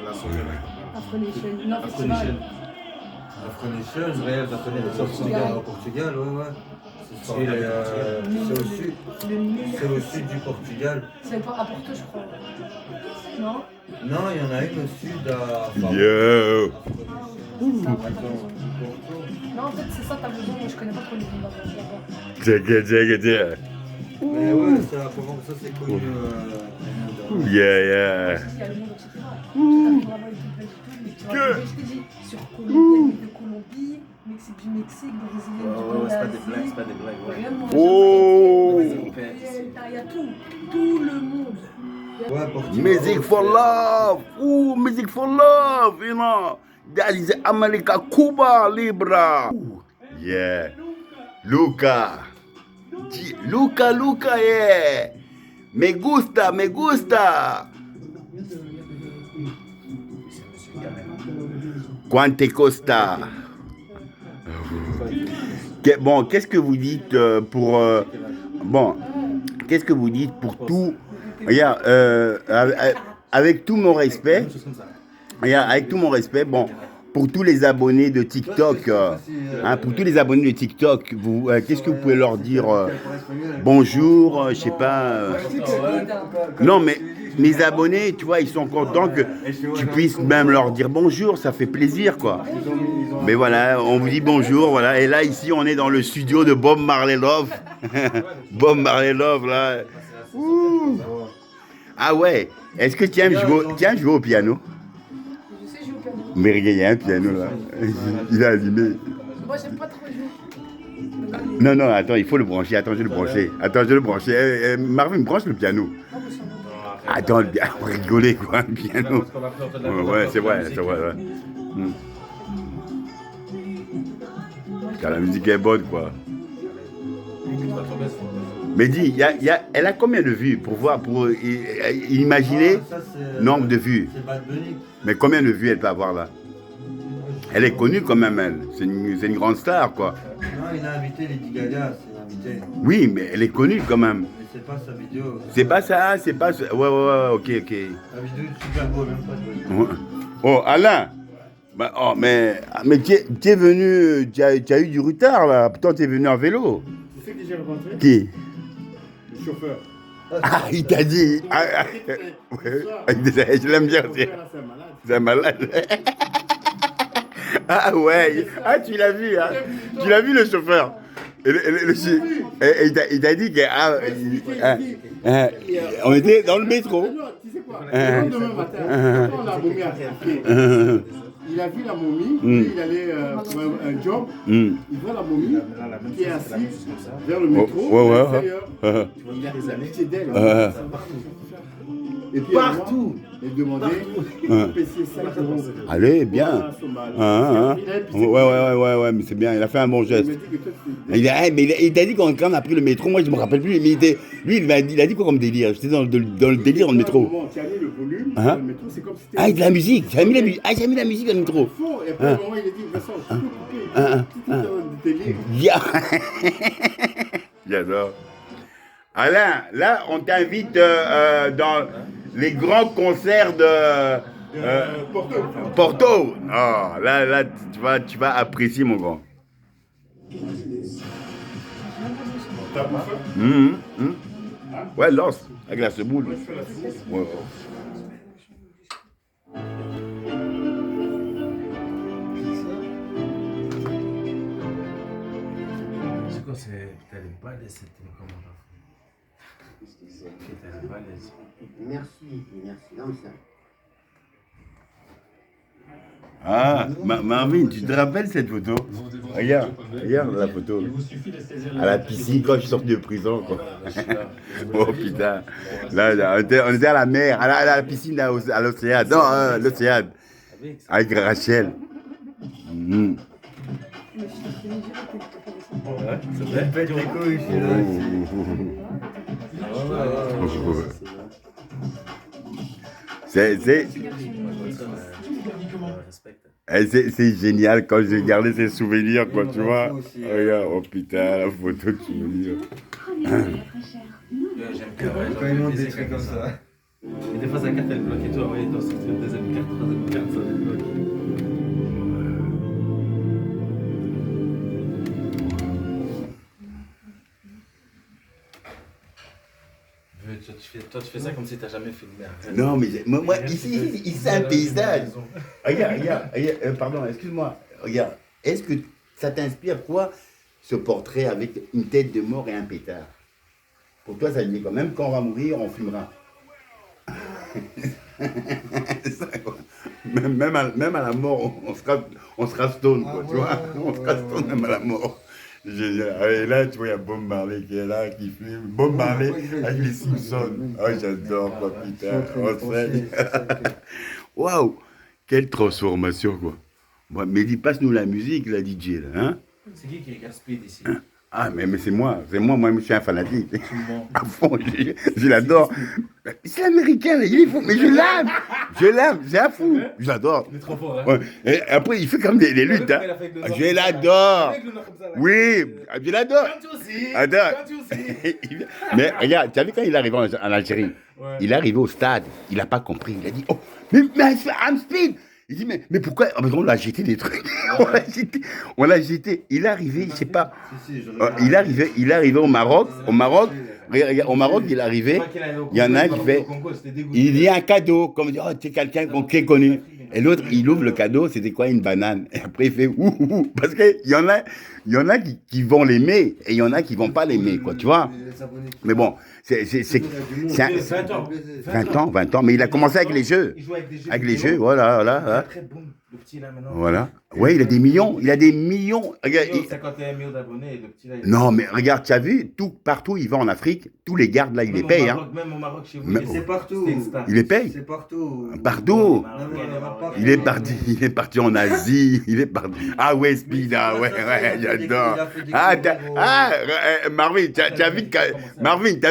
la soirée là. Afro Nation. Non, Afro festival. Nation. Afro Nation, Réel d'Afrique au Portugal, ouais. C'est au sud. C'est au sud du Portugal. C'est pas à Porto, je crois. Non? Non, il y en a une au sud à. Yo. Non, en fait, c'est ça, t'as besoin, mais je connais pas trop les noms là-bas. Check it. Mais ouais, ça c'est connu. Yeah. Il y a le monde, etc. Tu t'arrives vraiment avec tout plein de trucs, mais tu vas trouver, je t'ai dit, sur Colombie, de Colombie, Mexique du Mexique, Brésilien du Ouais, c'est pas Brésil. des blagues, c'est pas des blagues. Ouais. Vraiment. Oh. Il y a tout le monde. Ouais, Portugal. Music for love. Ooh, music for love, you know. That is America, Cuba, Libra. Ooh. Yeah. Luca, yeah. Me gusta. Quante costa? Bon, qu'est-ce que vous dites pour... qu'est-ce que vous dites pour tout... Regarde, avec tout mon respect, bon, pour tous les abonnés de TikTok, pour tous les abonnés de TikTok, qu'est-ce que vous pouvez leur dire bonjour, je sais pas. Non, mais mes abonnés, tu vois, ils sont contents que tu puisses même leur dire bonjour, ça fait plaisir, quoi. Mais voilà, on vous dit bonjour, voilà. Et là, ici, on est dans le studio de Bob Marley Love. Bob Marley Love, là. Ouh. Ah ouais, est-ce que tu aimes jouer au piano? Je sais jouer au piano. Mais regarde, il y a un piano là. Il est allumé. Moi, j'aime pas trop jouer. Non, attends, il faut le brancher. Attends, je vais le brancher. Marvin, branche le piano. Attends, on va rigoler quoi, le piano. Ouais, c'est vrai. Ouais. Car la musique est bonne, quoi. Mais dis, elle a combien de vues pour imaginer nombre de vues? Mais combien de vues elle peut avoir là? Elle est connue quand même, elle. C'est une grande star, quoi. Non, il a invité Lady Gaga, c'est invité. Oui, mais elle est connue quand même. Mais c'est pas sa vidéo. C'est pas ça, Ouais, ok. La vidéo de Super Bowl, même pas de... Ouais. Oh, Alain! Mais tu es venu, tu as eu du retard là. Pourtant, tu es venu en vélo. Tu sais qui j'ai rencontré? Qui? Le chauffeur. Ah, il t'a dit. Je l'aime bien aussi. C'est un malade. Ah ouais. Ah, tu l'as vu, hein? Tu l'as vu le chauffeur? Il t'a dit que. On était dans le métro. Tu sais quoi? Le lendemain matin, quand la momie a pied, il a vu la momie, il allait pour un job, il voit la momie qui est assise vers le métro, à l'extérieur. Il a des amitiés d'elle. Et puis partout, il demandait PC 5 euros. Allez, bien. Ouais, mais c'est bien, il a fait un bon geste. Il t'a dit quand on a pris le métro, moi je me rappelle plus, mais il a dit quoi comme délire? J'étais dans le délire dans le métro. Tu as mis le volume dans le métro, c'est comme si c'était... Ah, de la musique, j'ai mis la musique. Ah, j'ai mis la musique dans le métro. Et après, à un moment, il a dit, Vincent, je peux couper tout délire. J'adore. Alain, là, on t'invite dans les grands concerts de Porto. Oh, là, tu vas apprécier, mon grand. Ouais, lance, avec la semoule. Ouais. C'est quoi, t'as les balais, cette télécommande? T'as les balais. Merci. Non, mais ça... Ah, Marvin, tu te rappelles cette photo? Regarde la photo. À la piscine quand je suis sorti de prison, quoi. Oh putain. Là, on était à la mer, à la piscine à l'océan. Non, l'océan. Avec Rachel. Ouais, c'est vrai. C'est génial quand j'ai regardé ces souvenirs, quoi, tu vois. Regarde, oh putain, la photo de souvenir. J'aime quand il monte des trucs comme ça. Et des fois, sa carte elle bloque et tout. Ouais, il doit sortir une deuxième carte. toi, tu fais ça comme si t'as jamais filmé. Non, mais moi ici c'est un paysage. Regarde, pardon, excuse-moi. Regarde, est-ce que ça t'inspire quoi, ce portrait avec une tête de mort et un pétard? Pour toi, ça dit quoi? Même quand on va mourir, on fumera. même à la mort, on sera stone, quoi, tu vois. On sera stone même à la mort. Et là, tu vois, il y a Bob Marley qui est là, qui filme. Bob Marley avec les Simpsons. Oh, j'adore, quoi, putain. Waouh, quelle transformation, quoi. Bon, mais dis, passe-nous la musique, la DJ, là, hein. C'est qui regarde Speed ici? Ah, mais c'est moi, je suis un fanatique. À fond, je l'adore. C'est américain, il est fou, mais je l'aime, c'est un fou. Je l'adore. Il est trop fort, hein? Ouais. Et après, il fait comme des luttes, hein. Je l'adore. Oui, je l'adore. Mais regarde, tu as vu quand il est arrivé en Algérie, il est arrivé au stade, il n'a pas compris, il a dit, oh, mais I'm Speed. Il dit, mais pourquoi? On l'a jeté des trucs. On l'a jeté. Il est arrivé, je sais pas. Il est arrivé au Maroc. Au Maroc, il est arrivé. Il y en a un qui fait. Il y a un cadeau. Comme dire, oh, tu es quelqu'un qui est connu. Et l'autre, il ouvre le cadeau, c'était quoi? Une banane. Et après, il fait ouh. Parce qu'il y en a qui vont l'aimer et il y en a qui vont pas l'aimer, quoi, tu vois. Mais bon, c'est 20 ans, mais il a commencé avec les jeux. Avec les jeux, voilà. Très bon, le petit là maintenant. Voilà. Ouais, il a des millions. Regarde, 51 millions d'abonnés et le petit là. Non, mais regarde, tu as vu, partout il va en Afrique, tous les gardes là, il les paye. Hein. Même au Maroc, chez vous. Mais c'est partout. Il les paye. C'est partout. Partout. Il est parti en Asie. Il est parti. Ah ouais, Speed, ouais, j'adore. Marvin, t'as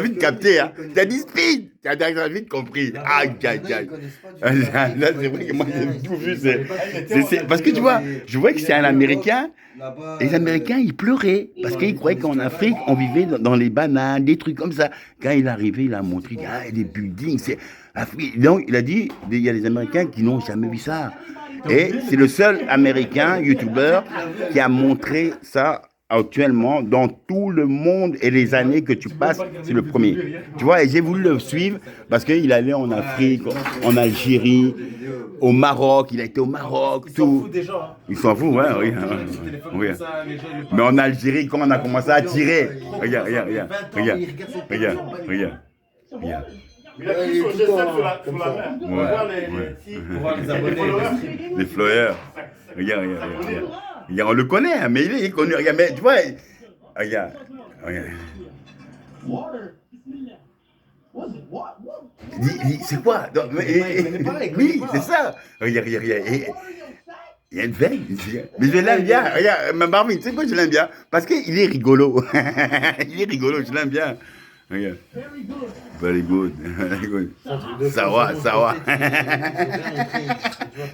vite capté, hein. T'as dit Speed. T'as vite compris. Là, c'est vrai que moi, j'ai tout vu. Parce que tu vois, je vois que c'est un Américain. Les Américains, ils pleuraient parce qu'ils croyaient qu'en Afrique, on vivait dans les bananes, des trucs comme ça. Quand il est arrivé, il a montré, il a des buildings. Donc, il a dit, il y a des Américains qui n'ont jamais vu ça. Et c'est le seul Américain, YouTuber, qui a montré ça actuellement dans tout le monde, et les années que tu passes, c'est le premier. Tu vois, et j'ai voulu le suivre parce qu'il allait en Afrique, en Algérie, au Maroc, il a été au Maroc, tout. Il s'en fout, ouais, oui. Mais en Algérie, quand on a commencé à tirer, regarde. Il a pris son GSM sur la main. On voir les abonnés. Les flyers. Regarde. On le connaît, hein, mais il est connu. Regarde, mais tu vois, regarde. C'est quoi? Oui, c'est ça. Regarde. Il y a une veille. Mais je l'aime bien. Regarde, Marvin, tu sais quoi, je l'aime bien? Parce qu'il est rigolo. Je l'aime bien. Regarde. Very good. Ça va.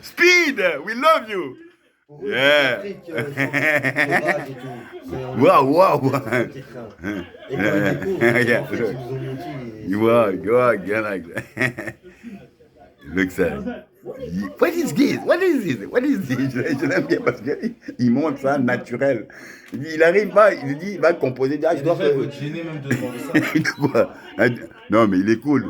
Speed, we love you. Yeah. Wow. Look sad. What is this? Je l'aime bien parce qu'il montre ça naturel. Il arrive pas, il dit, il va composer. Je dois faire. Même de Quoi? Non, mais il est cool.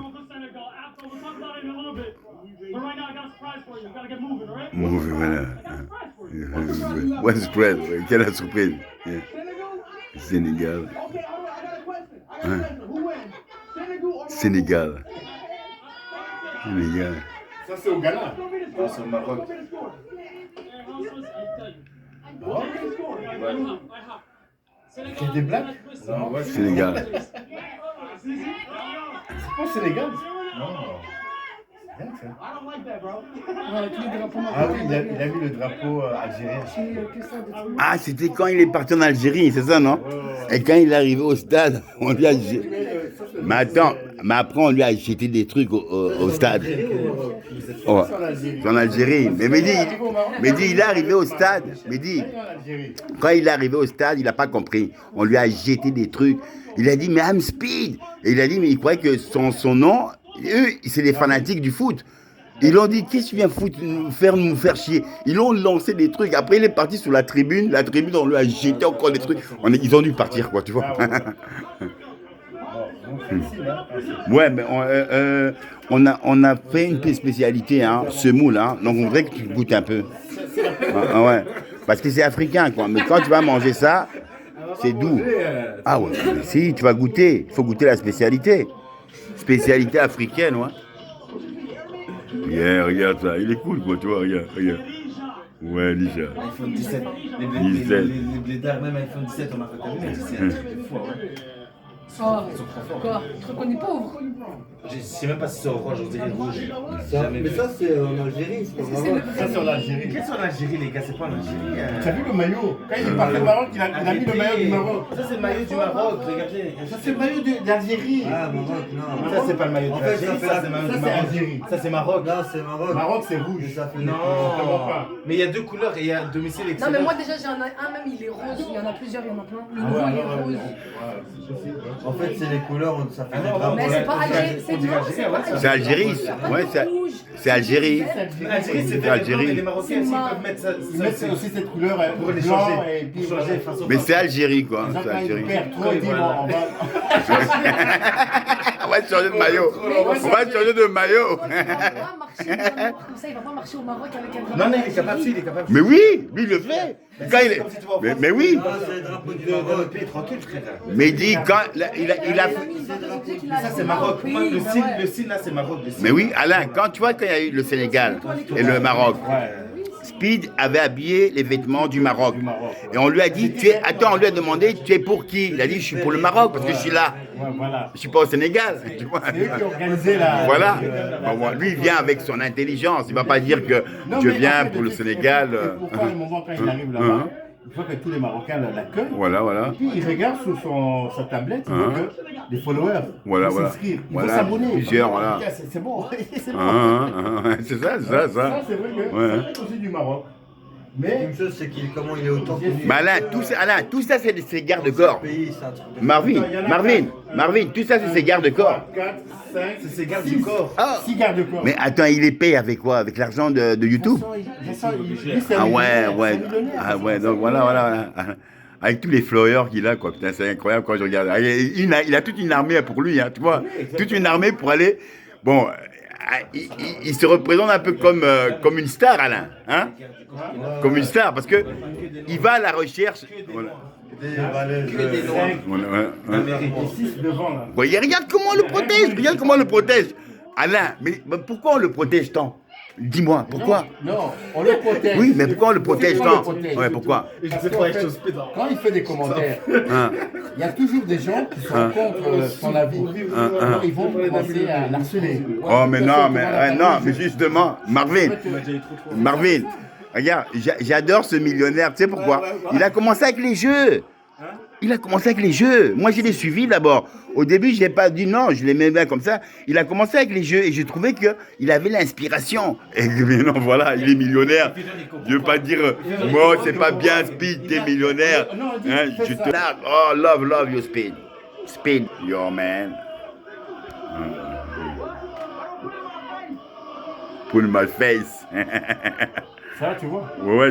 Moving, voilà. What's the surprise? Quelle surprise? Yeah. Sénégal. Sénégal. Ça, c'est au Ghana. C'est au Maroc. Il y a des blagues? Non, ouais, Sénégal. C'est pas au Sénégal? Non. Ah oui, il a mis le drapeau algérien. Ah, c'était quand il est parti en Algérie, c'est ça, non? Et quand il est arrivé au stade, on lui a jeté. Mais attends, mais après on lui a jeté des trucs au stade. Oh, c'est en Algérie. Mais Mehdi, il est arrivé au stade. Mehdi, quand il est arrivé au stade, il n'a pas compris. On lui a jeté des trucs. Il a dit, mais I'm Speed. Et il a dit, mais il croyait que son nom, eux, c'est des fanatiques du foot. Ils l'ont dit, qu'est-ce que tu viens nous faire chier? Ils l'ont lancé des trucs. Après, il est parti sur la tribune. La tribune, on lui a jeté encore des trucs. Ils ont dû partir, quoi, tu vois. Ouais, mais on a fait une spécialité, hein, semoule, hein, donc on voudrait que tu goûtes un peu. Ouais, parce que c'est africain, quoi. Mais quand tu vas manger ça, c'est doux. Ah ouais, mais si, tu vas goûter. Il faut goûter la spécialité. Spécialité africaine, ouais. Yeah, regarde ça, il est cool, quoi, tu vois, regarde. Ouais, Nisha. iPhone 17. Les 17. blédards, même iPhone 17, on a fait c'est un truc de fou, ouais. Oh, quoi? Tu te reconnais pauvre? Je sais même pas si c'est orange, on dirait rouge. Mais ça, c'est en Algérie, c'est pas Maroc. Ça, c'est en Algérie. Qu'est-ce que c'est en Algérie, les gars? C'est pas en Algérie. Tu as vu le maillot? Quand il est parti au Maroc, il a mis le maillot du Maroc. Ça, c'est le maillot du Maroc, regardez. Ça, c'est le maillot d'Algérie. Ah, Maroc, non. Ça, c'est pas le maillot En de fait, l'Algérie, ça, ça, c'est le maillot ça, du c'est Maroc. Algérie. Ça, c'est Maroc. Là, c'est Maroc. Maroc, c'est rouge. Ça fait Non, pas. mais il y a deux couleurs et il y a domicile Non, excellent. mais moi déjà, j'ai un même, il est rose. Il y en a plusieurs, il y en a plein. Le nouveau, il est rose. En fait, c'est les couleurs, ça fait Ah des non, drapeaux. Mais c'est pas Algérie, c'est non, c'est pas C'est Algérie, ouais, c'est Algérie. L'Algérie, c'est vert et blanc, mais les Marocains, s'ils peuvent mettre ça, Ils mettent aussi cette couleur pour les blanc changer. et puis Pour changer façon. Mais c'est Algérie, quoi. Quand C'est il Algérie. perd trop, il dit Voilà. bon, on va. On va changer de maillot. On va changer de maillot. Il va pas marcher comme ça, il va pas marcher au Maroc avec un Non, non, il est capable, si, il est capable. Mais oui, lui, il le fait. Quand il est... mais oui. Ah, c'est les drapeaux du Dans le Maroc. pays tranquille, frère. Mais il dit, quand il a... Ça, c'est Maroc. Moi, le signe là, c'est Maroc. Mais oui, Alain, quand tu vois qu'il y a eu le Sénégal et le Maroc, Speed avait habillé les vêtements du Maroc. Et on lui a dit, attends, on lui a demandé, tu es pour qui? Il a dit, je suis pour le Maroc parce que je suis là. Ouais, voilà. Je suis pas au Sénégal. Tu vois. C'est eux qui ont organisé la. Voilà. Bon, lui, il vient avec son intelligence. Il va pas dire que Non, je mais viens en fait, pour le Sénégal. Pourquoi, à un moment, quand il arrive là-bas, il faut que tous les Marocains l'accueillent. Voilà. Puis il regarde sur sa tablette, il voit que les followers Voilà. vont s'inscrire, ils vont Voilà, s'abonner. plusieurs, voilà. C'est bon, c'est bon. C'est ça. Ça, c'est vrai que Ouais. ça vient aussi du Maroc. Mais Une chose, c'est comment il est autant connu. Mais Alain, tout ça, c'est ses gardes-corps. Pays, c'est un truc de- Marvin, tout ça, c'est ses gardes-corps. 4, 5, C'est ses gardes du corps. 6 gardes-corps. Mais attends, il les paye avec quoi? Avec l'argent de YouTube? Ah ouais, donc voilà. Avec tous les flyers qu'il a, quoi. Putain, c'est incroyable quand je regarde. Il a toute une armée pour lui, hein, tu vois. Toute une armée pour aller. Bon, il se représente un peu comme une star, Alain. Hein? Comme une star, parce que il va à la recherche. Voilà. Et 6 devant là. Voyez, regarde comment on le protège. Alain, mais pourquoi on le protège tant? Dis-moi, pourquoi? Non, on le protège. Oui, mais pourquoi on le protège Pourquoi on tant? le protège Ouais, pourquoi? Parce qu'en fait, quand il fait des commentaires, Hein? il y a toujours des gens qui sont contre son avis. Alors ils vont commencer à l'harceler. Oh, mais non, mais justement, Marvin, regarde, j'adore ce millionnaire, tu sais pourquoi? Il a commencé avec les jeux. Moi, je l'ai suivi d'abord. Au début, je n'ai pas dit non, je l'aimais bien comme ça. Il a commencé avec les jeux et je trouvais qu'il avait l'inspiration. Et mais non, voilà, il est millionnaire. Je ne veux pas dire, moi, c'est pas bien, Speed, t'es millionnaire. Hein, je te largue. Oh, love you, Speed. Speed, yo, man. Pull my face. Ça, tu vois. Ouais.